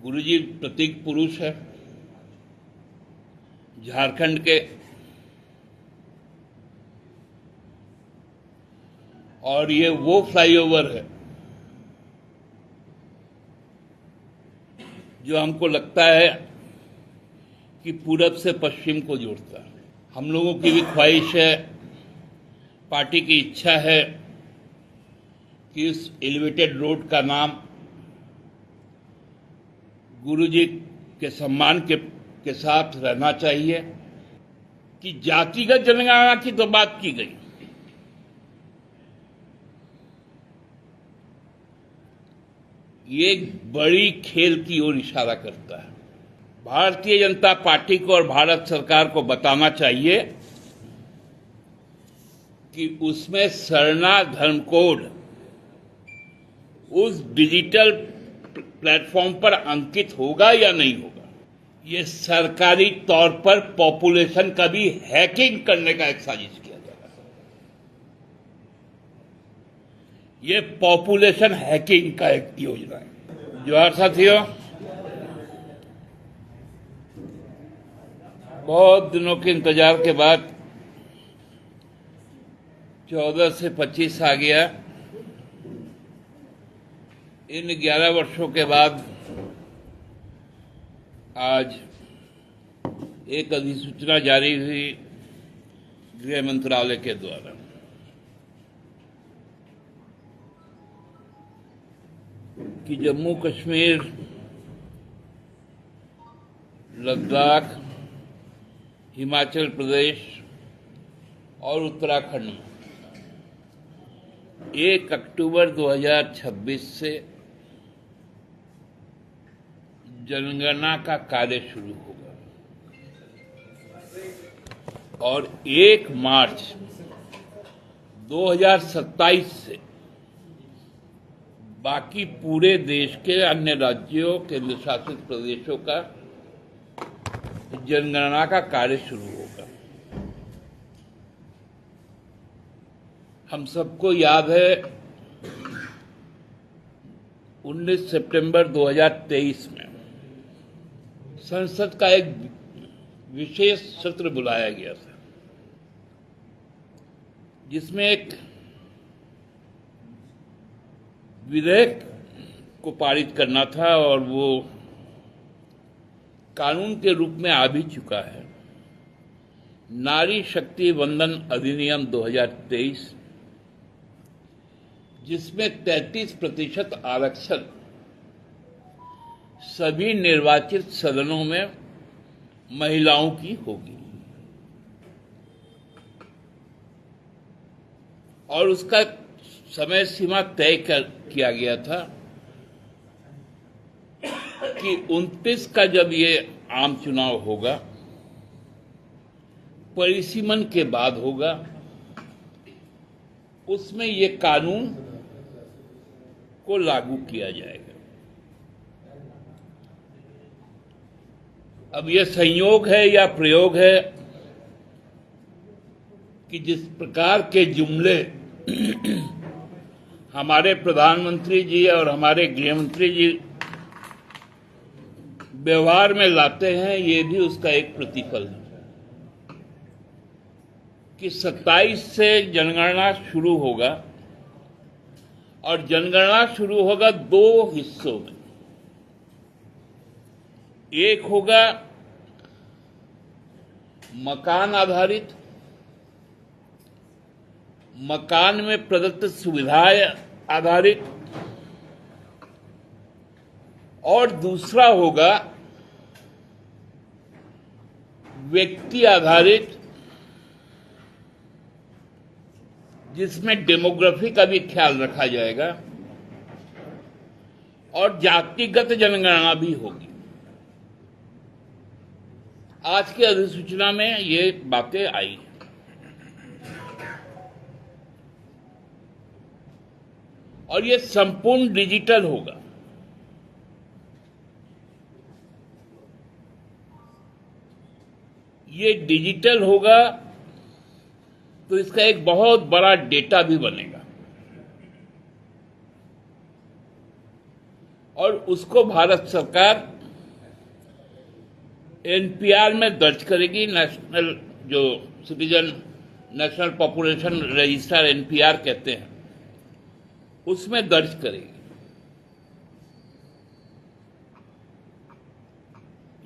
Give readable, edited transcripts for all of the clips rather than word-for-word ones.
गुरुजी प्रतीक पुरुष है झारखंड के, और ये वो फ्लाईओवर है जो हमको लगता है कि पूरब से पश्चिम को जोड़ता है। हम लोगों की भी ख्वाहिश है, पार्टी की इच्छा है कि इस एलिवेटेड रोड का नाम गुरुजी के सम्मान के साथ रहना चाहिए। कि जातिगत जनगणना की तो बात की गई, ये एक बड़ी खेल की ओर इशारा करता है। भारतीय जनता पार्टी को और भारत सरकार को बताना चाहिए कि उसमें सरना धर्म कोड उस डिजिटल प्लेटफॉर्म पर अंकित होगा या नहीं होगा। ये सरकारी तौर पर पॉपुलेशन का भी हैकिंग करने का एक साजिश किया जा रहा है। ये पॉपुलेशन हैकिंग का एक योजना है। जोहार साथियों, बहुत दिनों के इंतजार के बाद 14 से 25 आ गया। इन 11 वर्षों के बाद आज एक अधिसूचना जारी हुई गृह मंत्रालय के द्वारा। कि जम्मू कश्मीर, लद्दाख, हिमाचल प्रदेश और उत्तराखंड में 1 अक्टूबर 2026 से जनगणना का कार्य शुरू होगा और 1 मार्च 2027 से बाकी पूरे देश के अन्य राज्यों, केंद्र शासित प्रदेशों का जनगणना का कार्य शुरू होगा। हम सबको याद है 19 सितंबर 2023 में संसद का एक विशेष सत्र बुलाया गया था, जिसमें एक विधेयक को पारित करना था और वो कानून के रूप में आ भी चुका है। नारी शक्ति वंदन अधिनियम 2023, जिसमें 33% आरक्षण सभी निर्वाचित सदनों में महिलाओं की होगी और उसका समय सीमा तय किया गया था कि 29 का जब ये आम चुनाव होगा, परिसीमन के बाद होगा, उसमें ये कानून को लागू किया जाएगा। अब यह संयोग है या प्रयोग है कि जिस प्रकार के जुमले हमारे प्रधानमंत्री जी और हमारे गृहमंत्री जी व्यवहार में लाते हैं, ये भी उसका एक प्रतिफल है कि 27 से जनगणना शुरू होगा और जनगणना शुरू होगा 2 हिस्सों में। एक होगा मकान आधारित, मकान में प्रदत्त सुविधाएं आधारित, और दूसरा होगा व्यक्ति आधारित, जिसमें डेमोग्राफी का भी ख्याल रखा जाएगा और जातिगत जनगणना भी होगी। आज की अधिसूचना में ये बातें आई और ये संपूर्ण डिजिटल होगा। ये डिजिटल होगा तो इसका एक बहुत बड़ा डेटा भी बनेगा और उसको भारत सरकार एनपीआर में दर्ज करेगी। नेशनल जो citizen national population register NPR कहते हैं, उसमें दर्ज करेगी।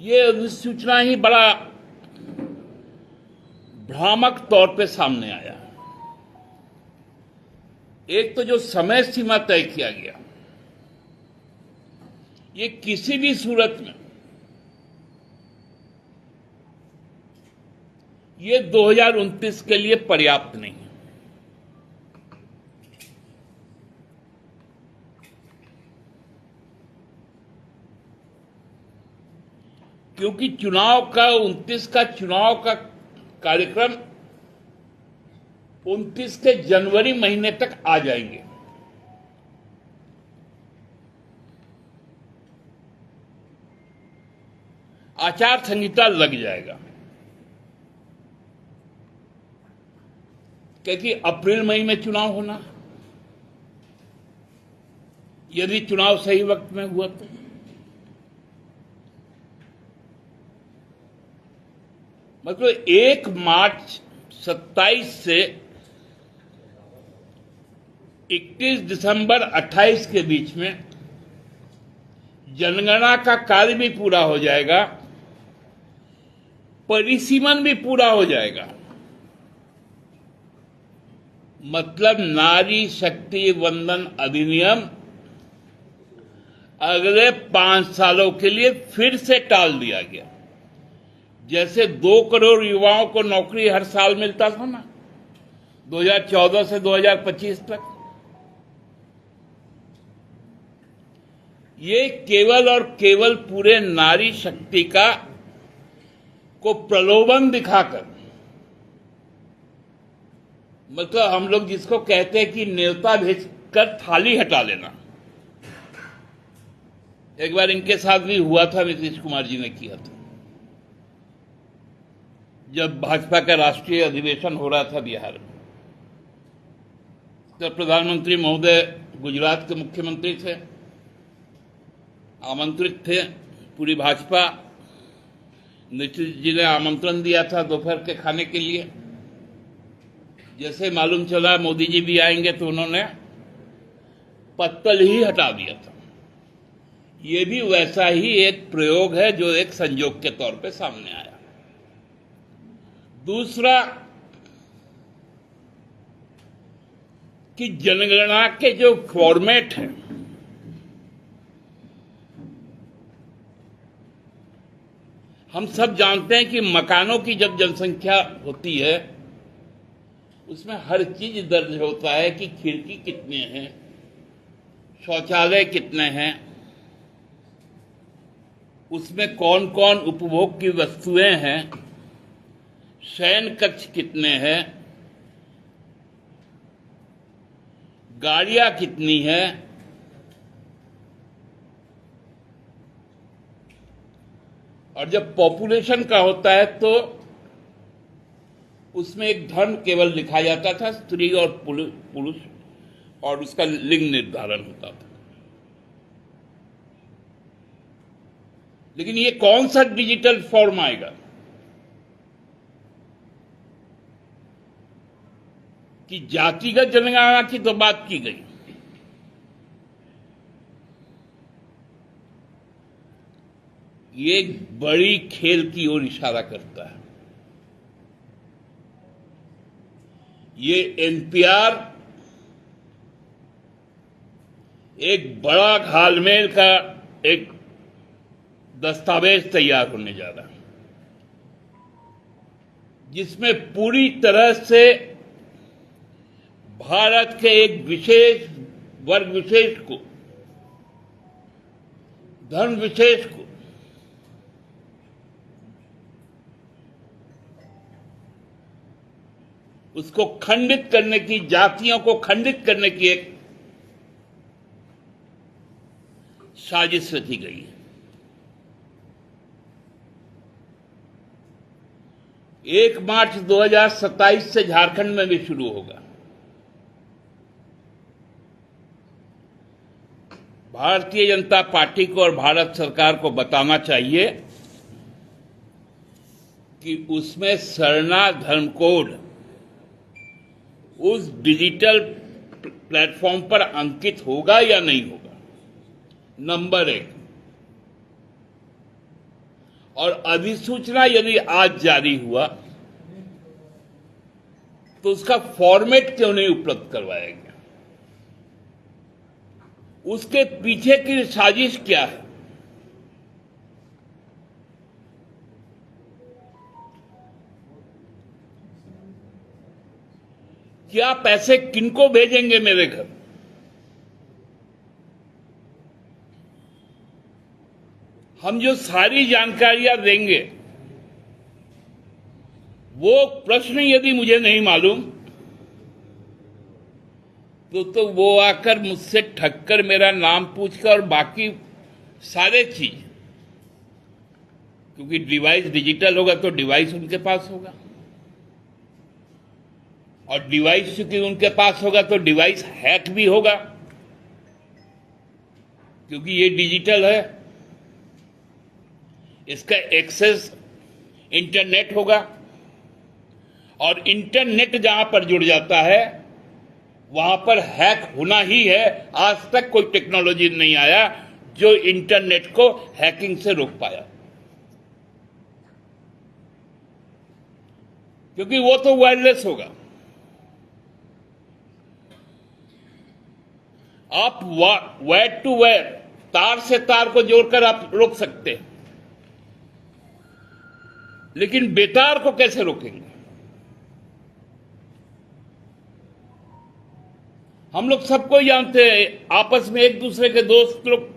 ये अधिसूचना ही बड़ा भ्रामक तौर पे सामने आया। एक तो जो समय सीमा तय किया गया, ये किसी भी सूरत में ये 2029 के लिए पर्याप्त नहीं है। क्योंकि चुनाव का 29 का चुनाव का कार्यक्रम 29 के जनवरी महीने तक आ जाएंगे। आचार संहिता लग जाएगा, क्योंकि अप्रैल मई में चुनाव होना, यदि चुनाव सही वक्त में हुआ तो। मतलब 1 मार्च 27 से 31 दिसंबर 28 के बीच में जनगणना का कार्य भी पूरा हो जाएगा, परिसीमन भी पूरा हो जाएगा। मतलब नारी शक्ति वंदन अधिनियम अगले 5 सालों के लिए फिर से टाल दिया गया। जैसे 2 करोड़ युवाओं को नौकरी हर साल मिलता था ना 2014 से 2025 तक, ये केवल और केवल पूरे नारी शक्ति को प्रलोभन दिखाकर, मतलब हम लोग जिसको कहते हैं कि न्योता भेजकर थाली हटा लेना। एक बार इनके साथ भी हुआ था, नीतीश कुमार जी ने किया था, जब भाजपा का राष्ट्रीय अधिवेशन हो रहा था बिहार में। तो प्रधानमंत्री महोदय गुजरात के मुख्यमंत्री थे, आमंत्रित थे पूरी भाजपा। नीतीश जी ने आमंत्रण दिया था दोपहर के खाने के लिए। जैसे मालूम चला मोदी जी भी आएंगे तो उन्होंने पत्तल ही हटा दिया था। ये भी वैसा ही एक प्रयोग है जो एक संयोग के तौर पे सामने आया। दूसरा कि जनगणना के जो फॉर्मेट है, हम सब जानते हैं कि मकानों की जब जनसंख्या होती है उसमें हर चीज दर्ज होता है कि खिड़की कितने हैं, शौचालय कितने हैं, उसमें कौन कौन उपभोग की वस्तुएं हैं, शयन कक्ष कितने हैं, गाड़ियां कितनी हैं, और जब पॉपुलेशन का होता है तो उसमें एक धर्म केवल लिखा जाता था, स्त्री और पुरुष, और उसका लिंग निर्धारण होता था। लेकिन ये कौन सा डिजिटल फॉर्म आएगा कि जातिगत जनगणना की तो बात की गई, ये एक बड़ी खेल की ओर इशारा करता है। ये एनपीआर एक बड़ा घालमेल का एक दस्तावेज तैयार होने जा रहा है, जिसमें पूरी तरह से भारत के एक विशेष वर्ग विशेष को, धर्म विशेष को उसको खंडित करने की, जातियों को खंडित करने की एक साजिश रची गई है। 1 मार्च 2027 से झारखंड में भी शुरू होगा। भारतीय जनता पार्टी को और भारत सरकार को बताना चाहिए कि उसमें सरना धर्म कोड उस डिजिटल प्लेटफॉर्म पर अंकित होगा या नहीं होगा, नंबर 1। और अधिसूचना यदि आज जारी हुआ तो उसका फॉर्मेट क्यों नहीं उपलब्ध करवाया गया? उसके पीछे की साजिश क्या है? क्या पैसे किनको भेजेंगे मेरे घर? हम जो सारी जानकारियां देंगे, वो प्रश्न यदि मुझे नहीं मालूम तो वो आकर मुझसे ठगकर मेरा नाम पूछकर और बाकी सारे चीज, क्योंकि डिवाइस डिजिटल होगा तो डिवाइस उनके पास होगा, और डिवाइस चूंकि उनके पास होगा तो डिवाइस हैक भी होगा, क्योंकि ये डिजिटल है। इसका एक्सेस इंटरनेट होगा, और इंटरनेट जहां पर जुड़ जाता है वहां पर हैक होना ही है। आज तक कोई टेक्नोलॉजी नहीं आया जो इंटरनेट को हैकिंग से रोक पाया, क्योंकि वो तो वायरलेस होगा। आप वायर टू वायर, तार से तार को जोड़कर आप रोक सकते हैं, लेकिन बेतार को कैसे रोकेंगे? हम लोग सबको जानते हैं, आपस में एक दूसरे के दोस्त लोग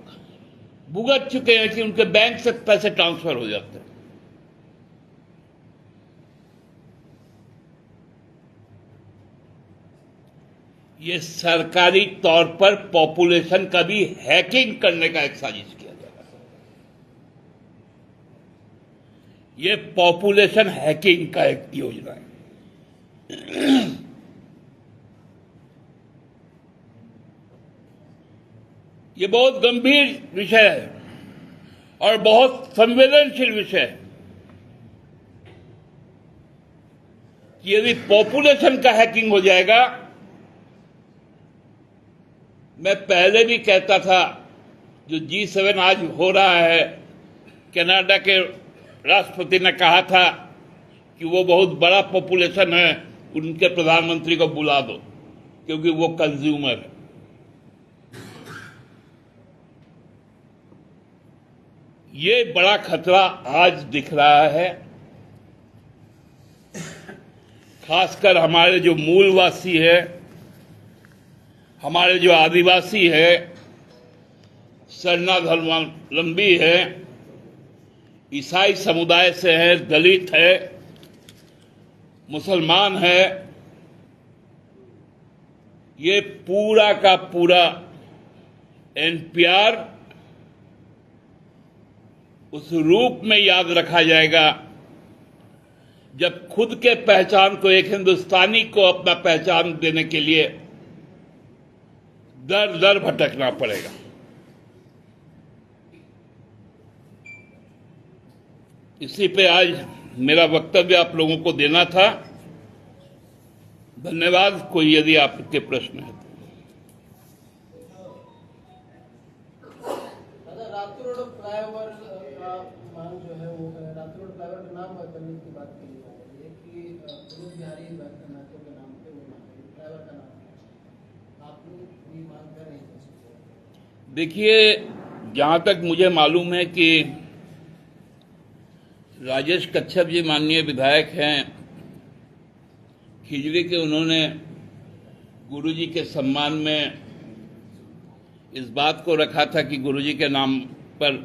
भुगत चुके हैं कि उनके बैंक से पैसे ट्रांसफर हो जाते हैं। ये सरकारी तौर पर पॉपुलेशन का भी हैकिंग करने का एक साजिश किया जा रहा है। ये पॉपुलेशन हैकिंग का एक योजना है। ये बहुत गंभीर विषय है और बहुत संवेदनशील विषय है कि यदि पॉपुलेशन का हैकिंग हो जाएगा, मैं पहले भी कहता था, जो G7 आज हो रहा है, कनाडा के राष्ट्रपति ने कहा था कि वो बहुत बड़ा पॉपुलेशन है, उनके प्रधानमंत्री को बुला दो क्योंकि वो कंज्यूमर है। ये बड़ा खतरा आज दिख रहा है, खासकर हमारे जो मूलवासी है, हमारे जो आदिवासी है, सरना धर्मावलंबी है, ईसाई समुदाय से है, दलित है, मुसलमान है। ये पूरा का पूरा एनपीआर उस रूप में याद रखा जाएगा जब खुद के पहचान को, एक हिंदुस्तानी को अपना पहचान देने के लिए दर दर भटकना पड़ेगा। इसी पे आज मेरा वक्तव्य आप लोगों को देना था। धन्यवाद। कोई यदि आपके प्रश्न है रातू रोड फ्लाईओवर का मांग जो है वो रातू रोड फ्लाईओवर का नाम बदलने की बात की जा रही है कि विनोद बिहारी महतो के नाम पे वो फ्लाईओवर का नाम आप लोग ये मांग कर रहे हैं। देखिए, जहां तक मुझे मालूम है कि राजेश कच्छप जी माननीय विधायक हैं खिजरी के, उन्होंने गुरुजी के सम्मान में इस बात को रखा था कि गुरुजी के नाम पर,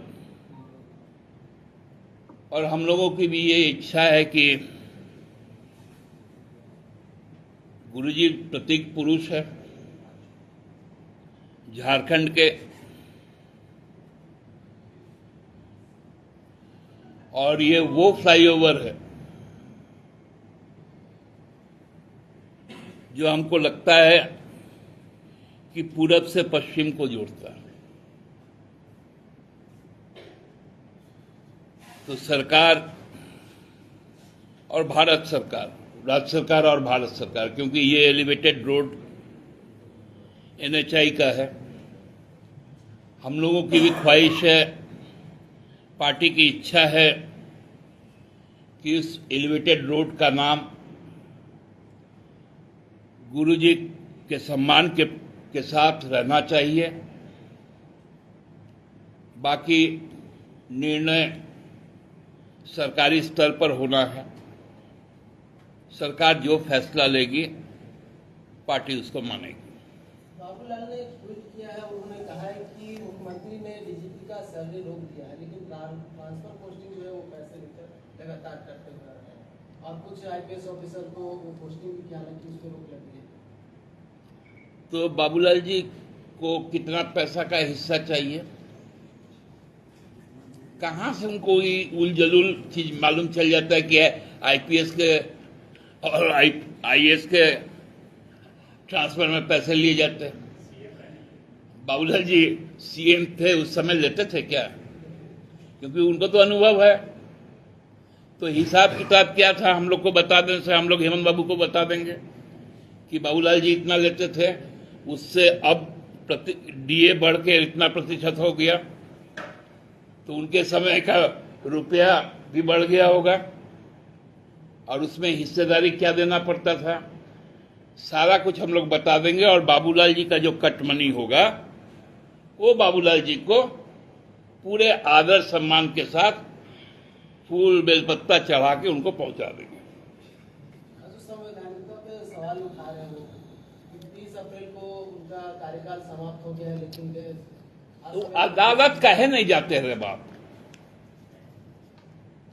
और हम लोगों की भी ये इच्छा है कि गुरुजी प्रतीक पुरुष है झारखंड के, और ये वो फ्लाईओवर है जो हमको लगता है कि पूरब से पश्चिम को जोड़ता है। तो सरकार और भारत सरकार, राज्य सरकार और भारत सरकार, क्योंकि ये एलिवेटेड रोड NHAI का है, हम लोगों की भी ख्वाहिश है, पार्टी की इच्छा है कि इस एलिवेटेड रोड का नाम गुरुजी के सम्मान के साथ रहना चाहिए। बाकी निर्णय सरकारी स्तर पर होना है। सरकार जो फैसला लेगी पार्टी उसको मानेगी। बाबूलाल ने एक ट्वीट किया है, उन्होंने कहा है कि मुख्यमंत्री ने DGP का सैलरी रोक दिया है, लेकिन ट्रांसफर पोस्टिंग जो है वो पैसे लेकर लगातार करते हुए आ रहे हैं, और कुछ IPS ऑफिसर को वो पोस्टिंग भी किया, हालांकि उस पर रोक लगी है। तो बाबूलाल जी को कितना पैसा का हिस्सा चाहिए? कहां से उनको उलझुल चीज मालूम चल जाता है कि IPS के और IAS के ट्रांसफर में पैसे लिए जाते हैं? बाबूलाल जी CM थे, उस समय लेते थे क्या? क्योंकि उनको तो अनुभव है। तो हिसाब किताब क्या था हम लोग को बता दें, से हम लोग हेमंत बाबू को बता देंगे कि बाबूलाल जी इतना लेते थे, उससे अब DA बढ़ के इतना प्रतिशत हो गया, तो उनके समय का रुपया भी बढ़ गया होगा, और उसमें हिस्सेदारी क्या देना पड़ता था, सारा कुछ हम लोग बता देंगे। और बाबूलाल जी का जो कट मनी होगा वो बाबूलाल जी को पूरे आदर सम्मान के साथ फूल बेलपत्ता चढ़ा के उनको पहुंचा देंगे। संवैधानिकता पे सवाल उठा रहे हो, 30 अप्रैल को उनका कार्यकाल समाप्त हो गया है, लेकिन तो अदालत काहे नहीं जाते रे बाप?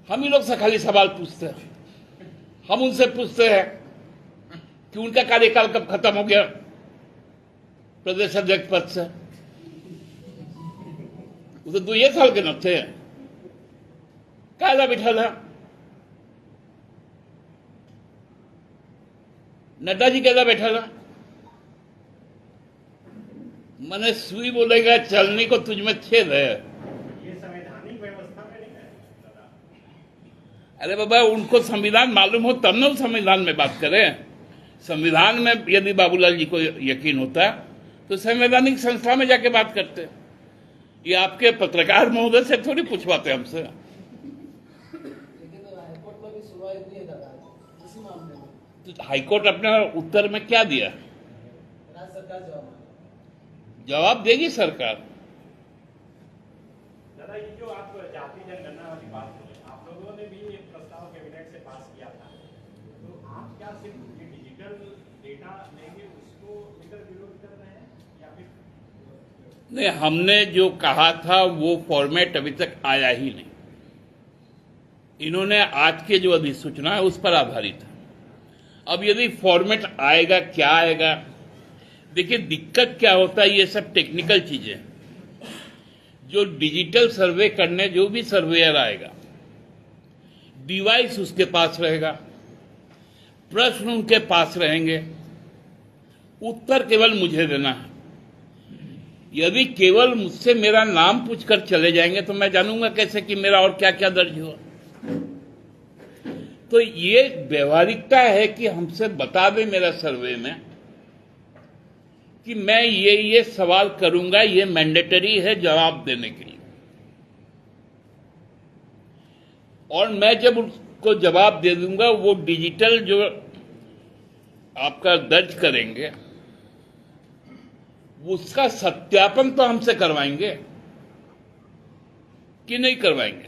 हम ही लोग से खाली सवाल पूछते हैं। हम उनसे पूछते हैं कि उनका कार्यकाल कब खत्म हो गया प्रदेश अध्यक्ष पद से? वो तो 2 साल के न थे, काला बिठल है। नड्डा जी कैसा बैठा था? मैंने सुई बोलेगा चलने को तुझ में छेद है। ये संवैधानिक व्यवस्था में नहीं है। अरे बाबा, उनको संविधान मालूम हो तब ना वो संविधान में बात करें। संविधान में यदि बाबूलाल जी को यकीन होता तो संवैधानिक संस्था में जाके बात करते। ये आपके पत्रकार महोदय से थोड़ी पूछवाते हमसे। लेकिन हाईकोर्ट में भी सुनवाई हुई है दादा इसी मामले में। तो हाईकोर्ट अपने उत्तर में क्या दिया? राज्य सरकार जवाब देगी सरकार। दादा, ये जो आप जाति जनगणना वाली बात करें, आप लोगों ने भी एक प्रस्ताव कैबिनेट से पास किया था, तो आप क्या सिर्फ ये डिजिटल डेटा लेंगे उसको लेकर विरोध कर रहे हैं या फिर? नहीं, हमने जो कहा था वो फॉर्मेट अभी तक आया ही नहीं। इन्होंने आज के जो अधिसूचना है उस पर आधारित है। अब यदि फॉर्मेट आएगा, क्या आएगा? देखिए, दिक्कत क्या होता है, ये सब टेक्निकल चीजें। जो डिजिटल सर्वे करने जो भी सर्वेयर आएगा, डिवाइस उसके पास रहेगा, प्रश्न उनके पास रहेंगे, उत्तर केवल मुझे देना है। यदि केवल मुझसे मेरा नाम पूछकर चले जाएंगे तो मैं जानूंगा कैसे कि मेरा और क्या क्या दर्ज हुआ? तो ये व्यवहारिकता है कि हमसे बता दें मेरा सर्वे में कि मैं ये सवाल करूंगा, ये मैंडेटरी है जवाब देने के लिए। और मैं जब उसको जवाब दे दूंगा, वो डिजिटल जो आपका दर्ज करेंगे उसका सत्यापन तो हमसे करवाएंगे कि नहीं करवाएंगे?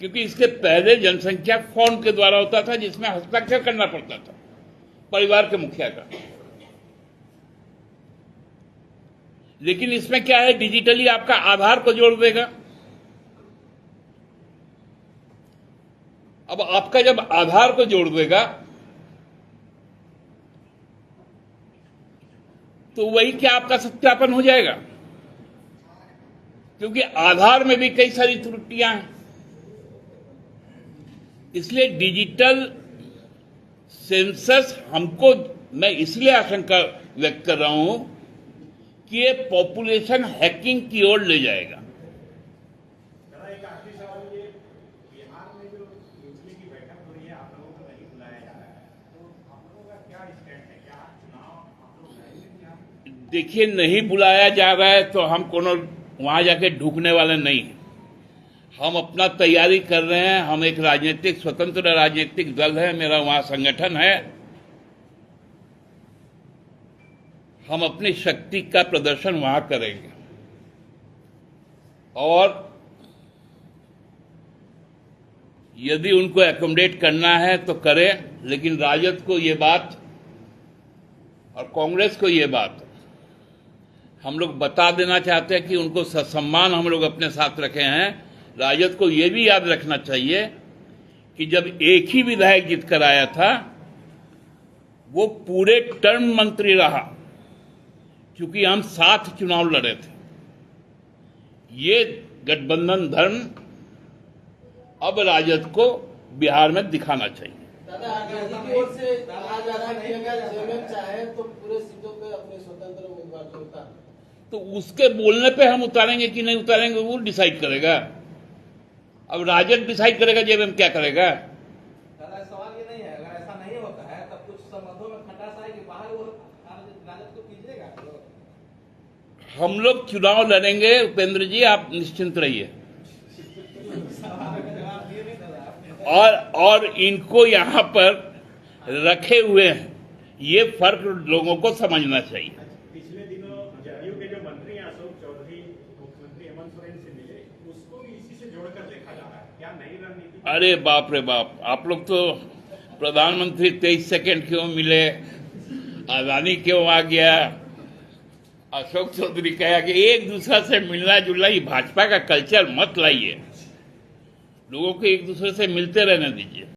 क्योंकि इसके पहले जनसंख्या फॉर्म के द्वारा होता था, जिसमें हस्ताक्षर करना पड़ता था परिवार के मुखिया का। लेकिन इसमें क्या है, डिजिटली आपका आधार को जोड़ देगा। अब आपका जब आधार को जोड़ देगा तो वही क्या आपका सत्यापन हो जाएगा, क्योंकि आधार में भी कई सारी त्रुटियां हैं। इसलिए डिजिटल सेंसस हमको, मैं इसलिए आशंका व्यक्त कर रहा हूं कि ये पॉपुलेशन हैकिंग की ओर ले जाएगा। एक आखिरी सवाल ये, बिहार में जो निचले की बैठक हो रही है, आप लोगों को नहीं बुलाया जा रहा है, तो आप लोगों का क्या स्टैंड है? क्या चुनाव आप लोग लड़ेंगे क्या? देखिए, नहीं बुलाया जा रहा है तो हम कोनो वहां जाके ढूंढने वाले नहीं हैं। हम अपना तैयारी कर रहे हैं। हम एक राजनीतिक, स्वतंत्र राजनीतिक दल है, मेरा वहां संगठन है। हम अपनी शक्ति का प्रदर्शन वहां करेंगे और यदि उनको एकोमोडेट करना है तो करें, लेकिन राजद को ये बात और कांग्रेस को ये बात हम लोग बता देना चाहते हैं कि उनको ससम्मान हम लोग अपने साथ रखे हैं। राजद को ये भी याद रखना चाहिए कि जब एक ही विधायक जीत कर आया था, वो पूरे टर्म मंत्री रहा, क्योंकि हम 7 चुनाव लड़े थे। ये गठबंधन धर्म अब राजद को बिहार में दिखाना चाहिए। दादा, आजादी की ओर से कहा जा रहा है कि अगर जेएमएम चाहे तो पूरे सीटों पे अपने स्वतंत्र उम्मीदवार को उतार, तो उसके बोलने पे हम उतारेंगे कि नहीं उतारेंगे वो डिसाइड करेगा। अब राजद डिसाइड करेगा जेएमएम क्या करेगा। दादा, सवाल ये नहीं है, अगर ऐसा नहीं होता है तब कुछ संबंधों में खटास आएगी, बाहर वो राजद को कीजिएगा। हम लोग चुनाव लड़ेंगे उपेंद्र जी, आप निश्चिंत रहिए। और इनको यहां पर रखे हुए हैं, ये फर्क लोगों को समझना चाहिए। पिछले दिनों जदयू के जो मंत्री हैं अशोक चौधरी, मुख्यमंत्री हेमंत सोरेन से मिले, उसको भी इसी से जोड़कर देखा जा रहा है। क्या नई रणनीति? अरे बाप रे बाप, आप लोग तो प्रधानमंत्री 23 सेकंड क्यों मिले, अदानी क्यों आ गया, अशोक चौधरी कहा कि एक दूसरे से मिलना जुलना, ये भाजपा का कल्चर मत लाइए। लोगों को एक दूसरे से मिलते रहने दीजिए।